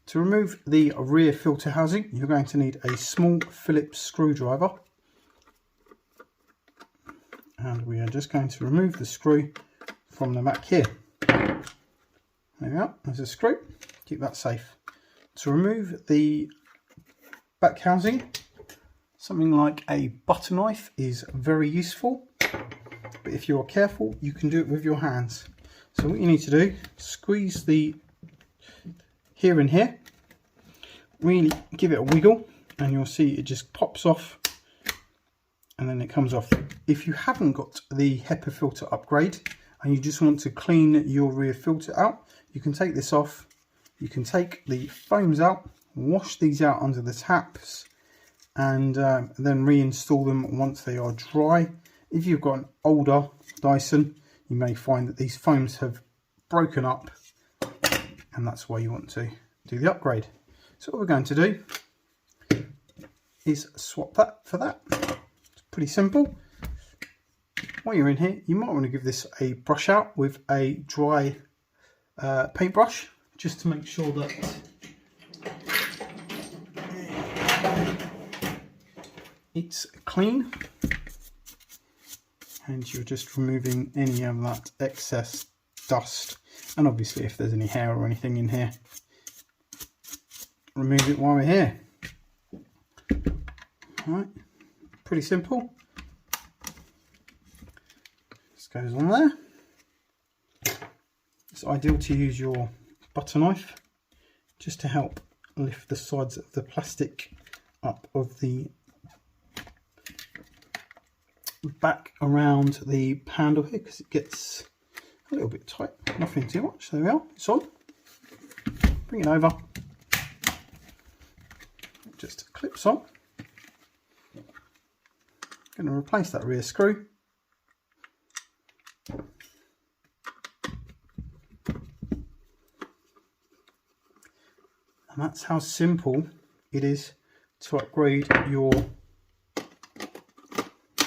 To remove the rear filter housing, you're going to need a small Phillips screwdriver. And we are just going to remove the screw from the back here. There we are, there's a screw, keep that safe. To remove the back housing, something like a butter knife is very useful, but if you are careful, you can do it with your hands. So what you need to do, squeeze the here and here, really give it a wiggle, and you'll see it just pops off and then it comes off. If you haven't got the HEPA filter upgrade and you just want to clean your rear filter out, you can take this off, you can take the foams out, wash these out under the taps, and then reinstall them once they are dry. If you've got an older Dyson, you may find that these foams have broken up, and that's why you want to do the upgrade. So what we're going to do is swap that for that. It's pretty simple. While you're in here, you might want to give this a brush out with a dry paintbrush, just to make sure that it's clean, and you're just removing any of that excess dust, and obviously if there's any hair or anything in here, remove it while we're here. Alright, pretty simple. This goes on there. It's ideal to use your butter knife just to help lift the sides of the plastic up of the back around the handle here, because it gets a little bit tight. Nothing too much. There we are, it's on. Bring it over. It just clips on. Going to replace that rear screw. And that's how simple it is to upgrade your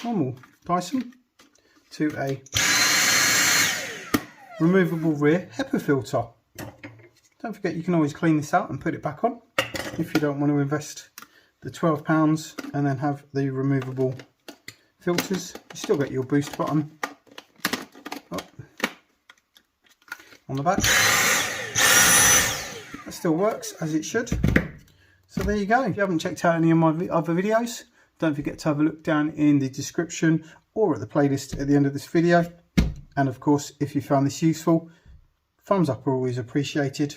normal Dyson to a removable rear HEPA filter. Don't forget, you can always clean this out and put it back on if you don't want to invest the £12 and then have the removable filters. You still get your boost button up on the back. That still works as it should. So there you go. If you haven't checked out any of my other videos, don't forget to have a look down in the description or at the playlist at the end of this video. And of course, if you found this useful, thumbs up are always appreciated.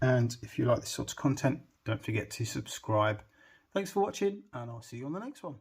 And if you like this sort of content, don't forget to subscribe. Thanks for watching, and I'll see you on the next one.